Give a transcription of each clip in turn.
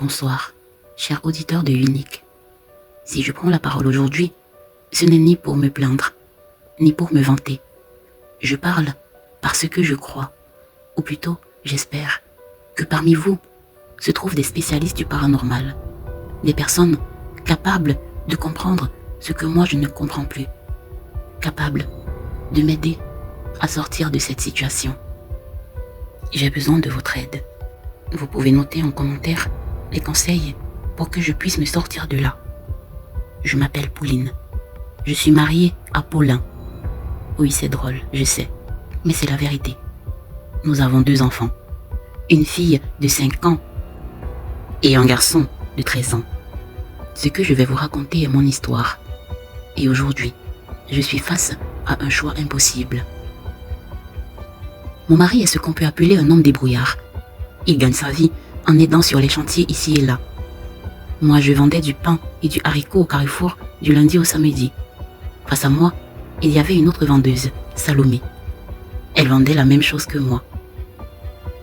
Bonsoir, cher auditeur de Unique. Si je prends la parole aujourd'hui, ce n'est ni pour me plaindre, ni pour me vanter. Je parle parce que je crois, ou plutôt j'espère, que parmi vous se trouvent des spécialistes du paranormal, des personnes capables de comprendre ce que moi je ne comprends plus, capables de m'aider à sortir de cette situation. J'ai besoin de votre aide. Vous pouvez noter en commentaire les conseils pour que je puisse me sortir de là. Je m'appelle Pauline. Je suis mariée à Paulin. Oui, c'est drôle, je sais, mais c'est la vérité. Nous avons 2 enfants. Une fille de 5 ans et un garçon de 13 ans. Ce que je vais vous raconter est mon histoire. Et aujourd'hui, je suis face à un choix impossible. Mon mari est ce qu'on peut appeler un homme débrouillard. Il gagne sa vie en aidant sur les chantiers ici et là. Moi, je vendais du pain et du haricot au carrefour du lundi au samedi. Face à moi, il y avait une autre vendeuse, Salomé. Elle vendait la même chose que moi.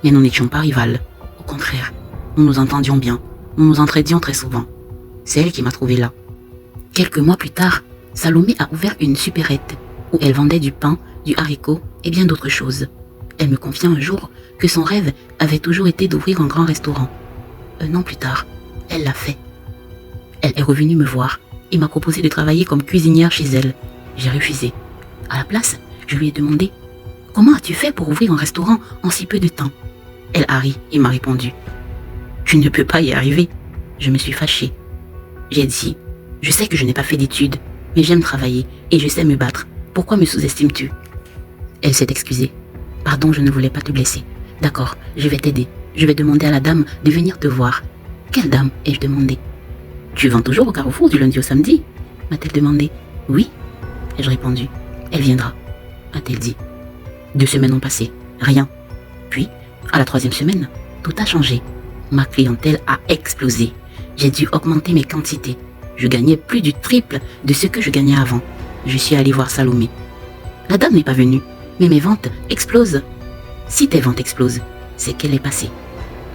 Mais nous n'étions pas rivales. Au contraire, nous nous entendions bien. Nous nous entraidions très souvent. C'est elle qui m'a trouvé là. Quelques mois plus tard, Salomé a ouvert une supérette où elle vendait du pain, du haricot et bien d'autres choses. Elle me confia un jour que son rêve avait toujours été d'ouvrir un grand restaurant. 1 an plus tard, elle l'a fait. Elle est revenue me voir et m'a proposé de travailler comme cuisinière chez elle. J'ai refusé. À la place, je lui ai demandé « Comment as-tu fait pour ouvrir un restaurant en si peu de temps ?» Elle a ri et m'a répondu « Je ne peux pas y arriver. » Je me suis fâchée. J'ai dit « Je sais que je n'ai pas fait d'études, mais j'aime travailler et je sais me battre. Pourquoi me sous-estimes-tu » Elle s'est excusée. « Pardon, je ne voulais pas te blesser. D'accord, je vais t'aider. Je vais demander à la dame de venir te voir. » « Quelle dame ?» ai-je demandé. « Tu vends toujours au carrefour du lundi au samedi ?» m'a-t-elle demandé. « Oui, » ai-je répondu. « Elle viendra » a-t-elle dit. 2 semaines ont passé, rien. Puis, à la 3e semaine, tout a changé. Ma clientèle a explosé. J'ai dû augmenter mes quantités. Je gagnais plus du triple de ce que je gagnais avant. Je suis allée voir Salomé. La dame n'est pas venue, mais mes ventes explosent. Si tes ventes explosent, c'est qu'elle est passée.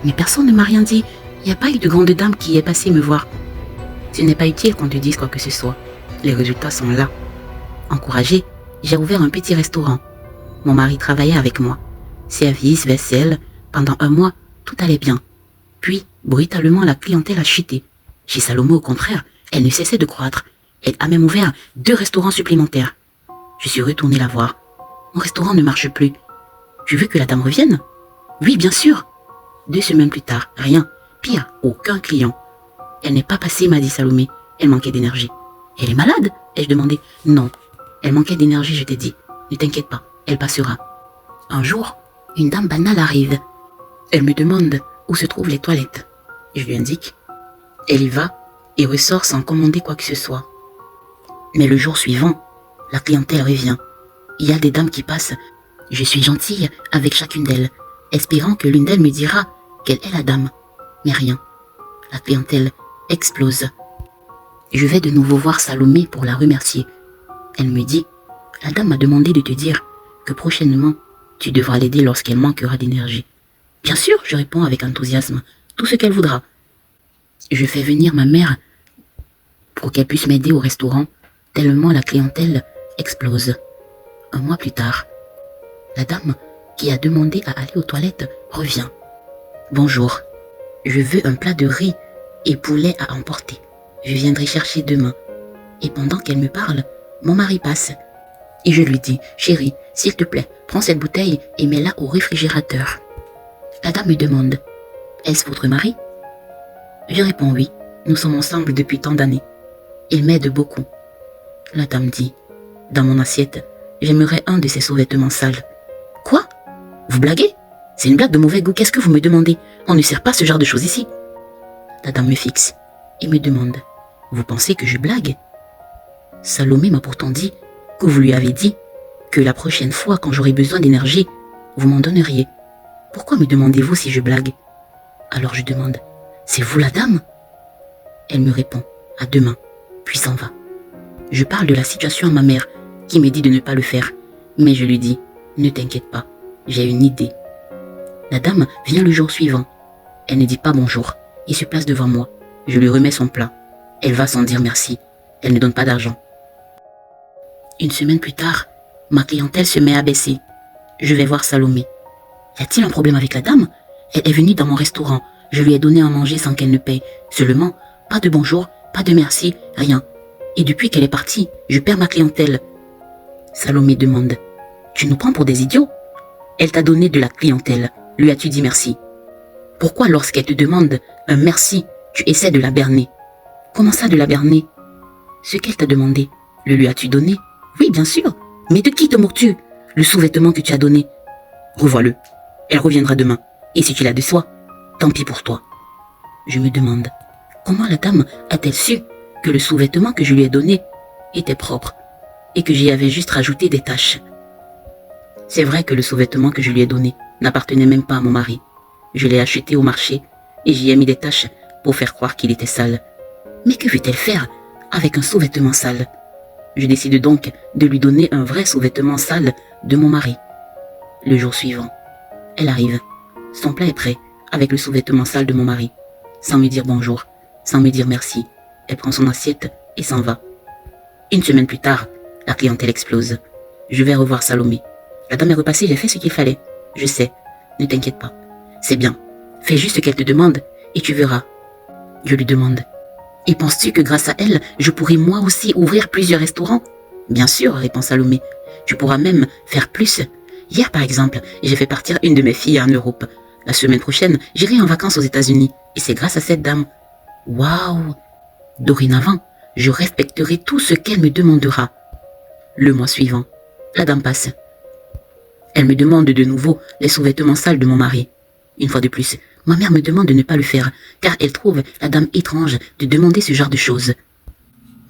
Mais personne ne m'a rien dit. Il n'y a pas eu de grande dame qui est passée me voir. Ce n'est pas utile qu'on te dise quoi que ce soit. Les résultats sont là. Encouragée, j'ai ouvert un petit restaurant. Mon mari travaillait avec moi. Service, vaisselle, pendant 1 mois, tout allait bien. Puis, brutalement, la clientèle a chuté. Chez Salomé, au contraire, elle ne cessait de croître. Elle a même ouvert 2 restaurants supplémentaires. Je suis retournée la voir. Mon restaurant ne marche plus. Tu veux que la dame revienne? Oui, bien sûr. 2 semaines plus tard, rien. Pire, aucun client. Elle n'est pas passée, m'a dit Salomé. Elle manquait d'énergie. Elle est malade? Ai-je demandé. Non. Elle manquait d'énergie, je t'ai dit. Ne t'inquiète pas, elle passera. Un jour, une dame banale arrive. Elle me demande où se trouvent les toilettes. Je lui indique. Elle y va et ressort sans commander quoi que ce soit. Mais le jour suivant, la clientèle revient. Il y a des dames qui passent. Je suis gentille avec chacune d'elles, espérant que l'une d'elles me dira quelle est la dame. Mais rien. La clientèle explose. Je vais de nouveau voir Salomé pour la remercier. Elle me dit, la dame m'a demandé de te dire que prochainement, tu devras l'aider lorsqu'elle manquera d'énergie. Bien sûr, je réponds avec enthousiasme, tout ce qu'elle voudra. Je fais venir ma mère pour qu'elle puisse m'aider au restaurant, tellement la clientèle explose. 1 mois plus tard, la dame qui a demandé à aller aux toilettes revient. Bonjour, je veux un plat de riz et poulet à emporter. Je viendrai chercher demain. Et pendant qu'elle me parle, mon mari passe. Et je lui dis, chérie, s'il te plaît, prends cette bouteille et mets-la au réfrigérateur. La dame me demande, est-ce votre mari? Je réponds oui, nous sommes ensemble depuis tant d'années. Il m'aide beaucoup. La dame dit, dans mon assiette, j'aimerais un de ces sous-vêtements sales. Quoi? Vous blaguez? C'est une blague de mauvais goût, qu'est-ce que vous me demandez? On ne sert pas ce genre de choses ici. La dame me fixe et me demande, vous pensez que je blague? Salomé m'a pourtant dit que vous lui avez dit que la prochaine fois quand j'aurai besoin d'énergie, vous m'en donneriez. Pourquoi me demandez-vous si je blague? Alors je demande, c'est vous la dame? Elle me répond, à demain, puis s'en va. Je parle de la situation à ma mère, qui me dit de ne pas le faire, mais je lui dis, ne t'inquiète pas, j'ai une idée. La dame vient le jour suivant. Elle ne dit pas bonjour. Il se place devant moi. Je lui remets son plat. Elle va sans dire merci. Elle ne donne pas d'argent. Une semaine plus tard, ma clientèle se met à baisser. Je vais voir Salomé. Y a-t-il un problème avec la dame? Elle est venue dans mon restaurant. Je lui ai donné à manger sans qu'elle ne paye. Seulement, pas de bonjour, pas de merci, rien. Et depuis qu'elle est partie, je perds ma clientèle. Salomé demande. Tu nous prends pour des idiots? Elle t'a donné de la clientèle. Lui as-tu dit merci? Pourquoi lorsqu'elle te demande un merci, tu essaies de la berner? Comment ça de la berner? Ce qu'elle t'a demandé, le lui as-tu donné? Oui, bien sûr. Mais de qui te moques-tu? Le sous-vêtement que tu as donné. Revois-le. Elle reviendra demain. Et si tu l'as de soi, tant pis pour toi. Je me demande, comment la dame a-t-elle su que le sous-vêtement que je lui ai donné était propre et que j'y avais juste rajouté des taches? C'est vrai que le sous-vêtement que je lui ai donné n'appartenait même pas à mon mari. Je l'ai acheté au marché et j'y ai mis des taches pour faire croire qu'il était sale. Mais que veut-elle faire avec un sous-vêtement sale? Je décide donc de lui donner un vrai sous-vêtement sale de mon mari. Le jour suivant, elle arrive. Son plat est prêt avec le sous-vêtement sale de mon mari. Sans me dire bonjour, sans me dire merci, elle prend son assiette et s'en va. Une semaine plus tard, la clientèle explose. Je vais revoir Salomé. La dame est repassée, j'ai fait ce qu'il fallait. Je sais, ne t'inquiète pas. C'est bien, fais juste ce qu'elle te demande et tu verras. Je lui demande. Et penses-tu que grâce à elle, je pourrai moi aussi ouvrir plusieurs restaurants? Bien sûr, répond Salomé. Tu pourras même faire plus. Hier, par exemple, j'ai fait partir une de mes filles en Europe. La semaine prochaine, j'irai en vacances aux États-Unis. Et c'est grâce à cette dame. Waouh! Dorénavant, je respecterai tout ce qu'elle me demandera. Le mois suivant, la dame passe. Elle me demande de nouveau les sous-vêtements sales de mon mari. Une fois de plus, ma mère me demande de ne pas le faire, car elle trouve la dame étrange de demander ce genre de choses.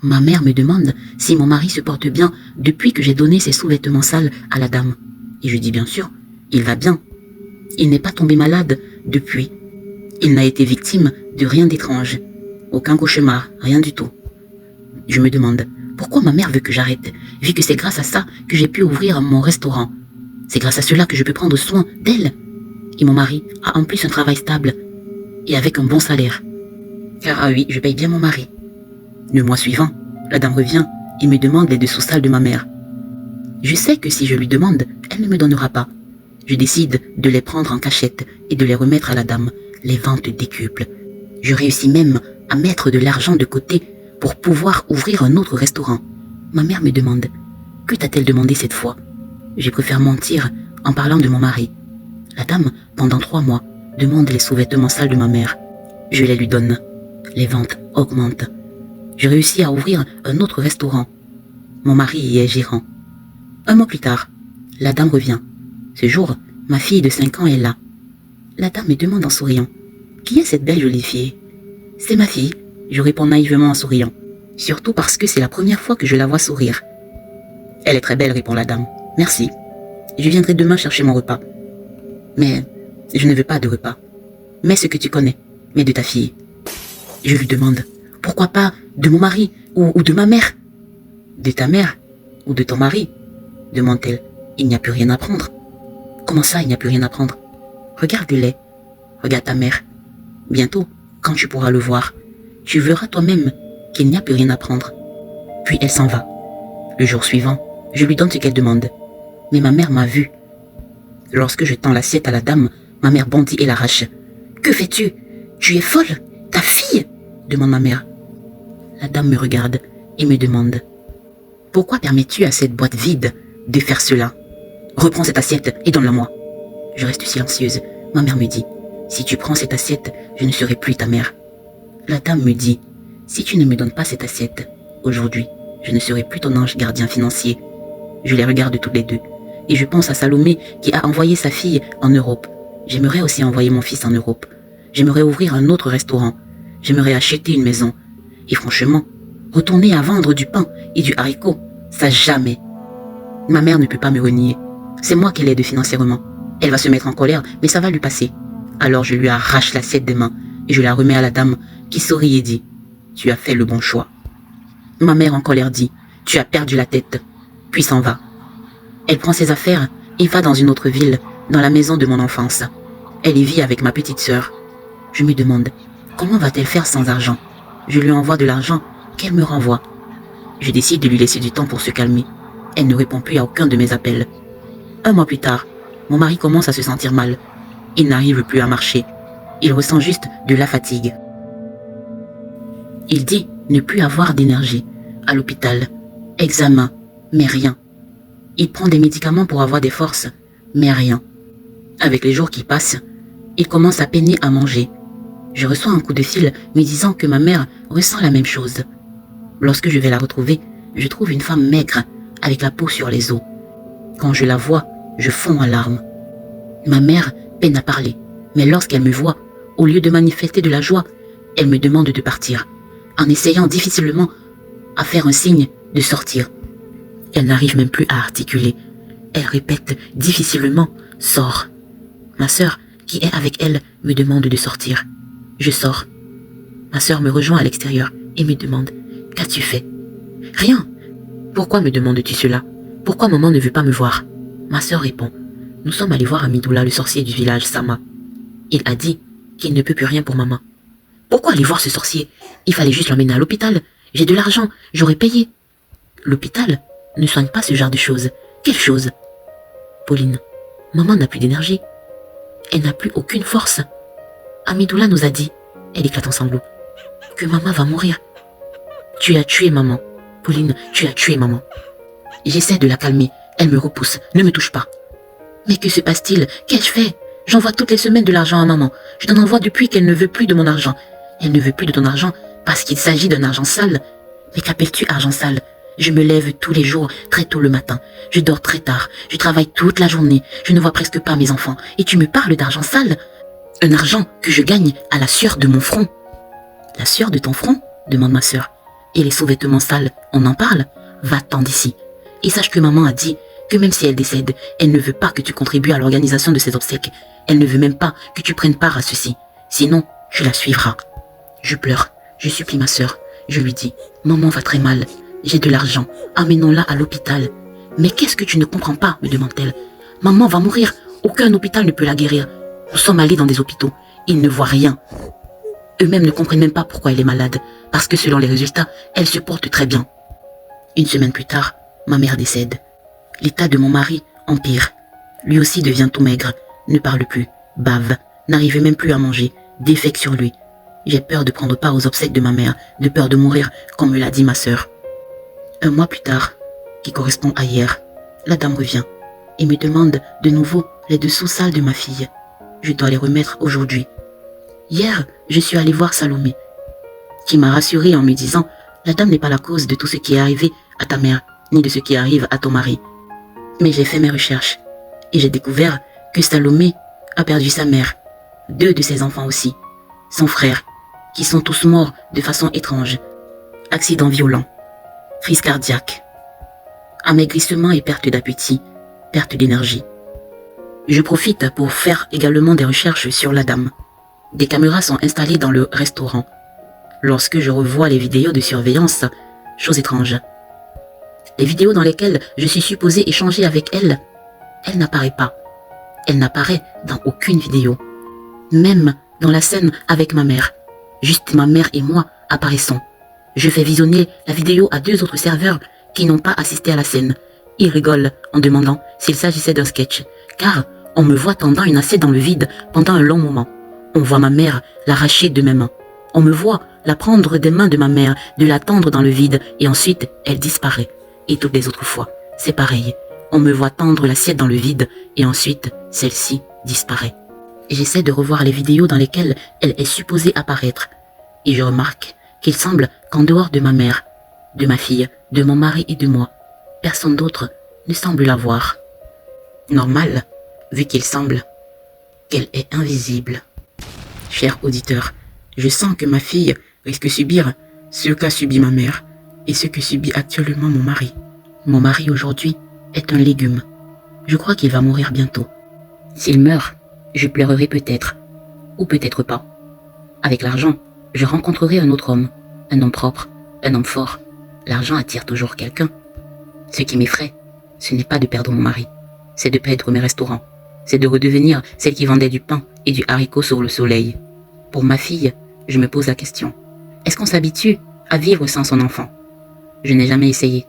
Ma mère me demande si mon mari se porte bien depuis que j'ai donné ses sous-vêtements sales à la dame. Et je dis bien sûr, il va bien. Il n'est pas tombé malade depuis. Il n'a été victime de rien d'étrange. Aucun cauchemar, rien du tout. Je me demande, pourquoi ma mère veut que j'arrête, vu que c'est grâce à ça que j'ai pu ouvrir mon restaurant. C'est grâce à cela que je peux prendre soin d'elle. Et mon mari a en plus un travail stable et avec un bon salaire. Car ah oui, je paye bien mon mari. Le mois suivant, la dame revient et me demande les dessous sales de ma mère. Je sais que si je lui demande, elle ne me donnera pas. Je décide de les prendre en cachette et de les remettre à la dame. Les ventes décuplent. Je réussis même à mettre de l'argent de côté pour pouvoir ouvrir un autre restaurant. Ma mère me demande, que t'a-t-elle demandé cette fois? Je préfère mentir en parlant de mon mari. La dame, pendant 3 mois, demande les sous-vêtements sales de ma mère. Je les lui donne. Les ventes augmentent. Je réussis à ouvrir un autre restaurant. Mon mari y est gérant. Un mois plus tard, la dame revient. Ce jour, ma fille de 5 ans est là. La dame me demande en souriant, « Qui est cette belle jolie fille ?» « C'est ma fille », je réponds naïvement en souriant. Surtout parce que c'est la première fois que je la vois sourire. « Elle est très belle », répond la dame. « Merci. Je viendrai demain chercher mon repas. » « Mais je ne veux pas de repas. Mets ce que tu connais, mais de ta fille. » Je lui demande, « Pourquoi pas de mon mari ou de ma mère ?»« De ta mère ou de ton mari ?» demande-t-elle. « Il n'y a plus rien à prendre. » « Comment ça, il n'y a plus rien à prendre? Regarde le lait. Regarde ta mère. Bientôt, quand tu pourras le voir, tu verras toi-même qu'il n'y a plus rien à prendre. » Puis elle s'en va. Le jour suivant, je lui donne ce qu'elle demande. Mais ma mère m'a vu. Lorsque je tends l'assiette à la dame, ma mère bondit et l'arrache. « Que fais-tu? Tu es folle? Ta fille ?» demande ma mère. La dame me regarde et me demande, « Pourquoi permets-tu à cette boîte vide de faire cela? Reprends cette assiette et donne-la-moi. » Je reste silencieuse. Ma mère me dit, « Si tu prends cette assiette, je ne serai plus ta mère. » La dame me dit, « Si tu ne me donnes pas cette assiette, aujourd'hui, je ne serai plus ton ange gardien financier. » Je les regarde toutes les deux. Et je pense à Salomé qui a envoyé sa fille en Europe. J'aimerais aussi envoyer mon fils en Europe. J'aimerais ouvrir un autre restaurant. J'aimerais acheter une maison. Et franchement, retourner à vendre du pain et du haricot, ça jamais. Ma mère ne peut pas me renier. C'est moi qui l'aide financièrement. Elle va se mettre en colère, mais ça va lui passer. Alors je lui arrache l'assiette des mains et je la remets à la dame qui sourit et dit, « Tu as fait le bon choix. » Ma mère en colère dit, « Tu as perdu la tête. » Puis s'en va. Elle prend ses affaires et va dans une autre ville, dans la maison de mon enfance. Elle y vit avec ma petite sœur. Je me demande, Comment va-t-elle faire sans argent? Je lui envoie de l'argent qu'elle me renvoie. Je décide de lui laisser du temps pour se calmer. Elle ne répond plus à aucun de mes appels. 1 mois plus tard, mon mari commence à se sentir mal. Il n'arrive plus à marcher. Il ressent juste de la fatigue. Il dit ne plus avoir d'énergie. À l'hôpital, examen, mais rien. Il prend des médicaments pour avoir des forces, mais rien. Avec les jours qui passent, il commence à peiner à manger. Je reçois un coup de fil me disant que ma mère ressent la même chose. Lorsque je vais la retrouver, je trouve une femme maigre, avec la peau sur les os. Quand je la vois, je fonds en larmes. Ma mère peine à parler, mais lorsqu'elle me voit, au lieu de manifester de la joie, elle me demande de partir, en essayant difficilement à faire un signe de sortir. Elle n'arrive même plus à articuler. Elle répète difficilement « Sors ». Ma sœur, qui est avec elle, me demande de sortir. Je sors. Ma sœur me rejoint à l'extérieur et me demande « Qu'as-tu fait ?»« Rien. »« Pourquoi me demandes-tu cela? Pourquoi maman ne veut pas me voir ?» Ma sœur répond « Nous sommes allés voir Amidoula, le sorcier du village Sama. Il a dit qu'il ne peut plus rien pour maman. »« Pourquoi aller voir ce sorcier? Il fallait juste l'emmener à l'hôpital. J'ai de l'argent, j'aurais payé. »« L'hôpital ne soigne pas ce genre de choses. Quelle chose? » Pauline, maman n'a plus d'énergie. Elle n'a plus aucune force. Amidoula nous a dit, elle éclate en sanglots, que maman va mourir. Tu as tué maman. Pauline, tu as tué maman. J'essaie de la calmer. Elle me repousse. Ne me touche pas. Mais que se passe-t-il? Qu'ai-je fait? J'envoie toutes les semaines de l'argent à maman. Je t'en envoie depuis qu'elle ne veut plus de mon argent. Elle ne veut plus de ton argent parce qu'il s'agit d'un argent sale. Mais qu'appelles-tu argent sale? Je me lève tous les jours, très tôt le matin. Je dors très tard. Je travaille toute la journée. Je ne vois presque pas mes enfants. Et tu me parles d'argent sale? Un argent que je gagne à la sueur de mon front. La sueur de ton front? Demande ma sœur. Et les sous-vêtements sales, on en parle? Va-t'en d'ici. Et sache que maman a dit que même si elle décède, elle ne veut pas que tu contribues à l'organisation de ses obsèques. Elle ne veut même pas que tu prennes part à ceci. Sinon, tu la suivras. Je pleure. Je supplie ma sœur. Je lui dis, maman va très mal. J'ai de l'argent. Amenons-la à l'hôpital. Mais qu'est-ce que tu ne comprends pas? Me demande-t-elle. Maman va mourir. Aucun hôpital ne peut la guérir. Nous sommes allés dans des hôpitaux. Ils ne voient rien. Eux-mêmes ne comprennent même pas pourquoi elle est malade. Parce que selon les résultats, elle se porte très bien. 1 semaine plus tard, ma mère décède. L'état de mon mari empire. Lui aussi devient tout maigre, ne parle plus, bave, n'arrive même plus à manger, défecte sur lui. J'ai peur de prendre part aux obsèques de ma mère, de peur de mourir, comme me l'a dit ma sœur. 1 mois plus tard, qui correspond à hier, la dame revient et me demande de nouveau les dessous sales de ma fille. Je dois les remettre aujourd'hui. Hier, je suis allée voir Salomé, qui m'a rassurée en me disant « La dame n'est pas la cause de tout ce qui est arrivé à ta mère, ni de ce qui arrive à ton mari. » Mais j'ai fait mes recherches et j'ai découvert que Salomé a perdu sa mère, 2 de ses enfants aussi, son frère, qui sont tous morts de façon étrange. Accident violent, crise cardiaque, amaigrissement et perte d'appétit, perte d'énergie. Je profite pour faire également des recherches sur la dame. Des caméras sont installées dans le restaurant. Lorsque je revois les vidéos de surveillance, chose étrange. Les vidéos dans lesquelles je suis supposée échanger avec elle, elle n'apparaît pas. Elle n'apparaît dans aucune vidéo. Même dans la scène avec ma mère. Juste ma mère et moi apparaissons. Je fais visionner la vidéo à 2 autres serveurs qui n'ont pas assisté à la scène. Ils rigolent en demandant s'il s'agissait d'un sketch. Car on me voit tendant une assiette dans le vide pendant un long moment. On voit ma mère l'arracher de mes mains. On me voit la prendre des mains de ma mère, de la tendre dans le vide et ensuite elle disparaît. Et toutes les autres fois, c'est pareil. On me voit tendre l'assiette dans le vide et ensuite celle-ci disparaît. J'essaie de revoir les vidéos dans lesquelles elle est supposée apparaître. Et je remarque qu'il semble qu'en dehors de ma mère, de ma fille, de mon mari et de moi, personne d'autre ne semble la voir. Normal, vu qu'il semble qu'elle est invisible. Cher auditeur, je sens que ma fille risque de subir ce qu'a subi ma mère et ce que subit actuellement mon mari. Mon mari aujourd'hui est un légume. Je crois qu'il va mourir bientôt. S'il meurt, je pleurerai peut-être, ou peut-être pas. Avec l'argent, je rencontrerai un autre homme, un homme propre, un homme fort. L'argent attire toujours quelqu'un. Ce qui m'effraie, ce n'est pas de perdre mon mari, c'est de perdre mes restaurants. C'est de redevenir celle qui vendait du pain et du haricot sur le soleil. Pour ma fille, Je me pose la question. Est-ce qu'on s'habitue à vivre sans son enfant? Je n'ai jamais essayé.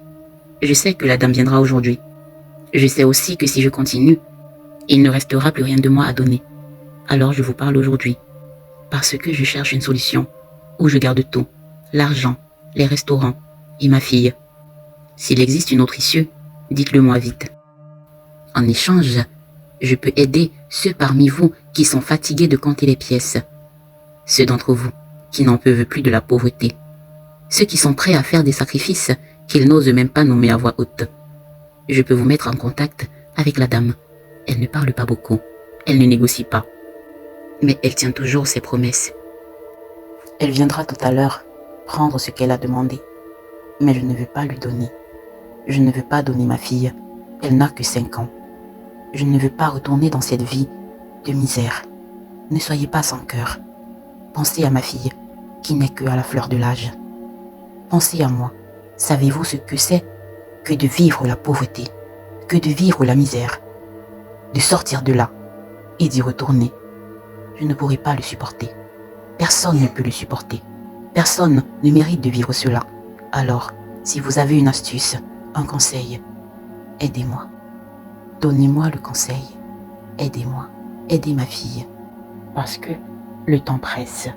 Je sais que la dame viendra aujourd'hui. Je sais aussi que si je continue, il ne restera plus rien de moi à donner. Alors je vous parle aujourd'hui. Parce que je cherche une solution où je garde tout. L'argent, les restaurants et ma fille. S'il existe une autre issue, dites-le moi vite. En échange, je peux aider ceux parmi vous qui sont fatigués de compter les pièces. Ceux d'entre vous qui n'en peuvent plus de la pauvreté. Ceux qui sont prêts à faire des sacrifices qu'ils n'osent même pas nommer à voix haute. Je peux vous mettre en contact avec la dame. Elle ne parle pas beaucoup. Elle ne négocie pas. Mais elle tient toujours ses promesses. Elle viendra tout à l'heure prendre ce qu'elle a demandé. Mais je ne veux pas lui donner. Je ne veux pas donner ma fille. Elle n'a que 5 ans. Je ne veux pas retourner dans cette vie de misère. Ne soyez pas sans cœur. Pensez à ma fille, qui n'est que à la fleur de l'âge. Pensez à moi. Savez-vous ce que c'est que de vivre la pauvreté, que de vivre la misère, de sortir de là et d'y retourner? Je ne pourrai pas le supporter. Personne ne peut le supporter. Personne ne mérite de vivre cela. Alors, si vous avez une astuce, un conseil, aidez-moi. Donnez-moi le conseil. Aidez-moi. Aidez ma fille. Parce que le temps presse.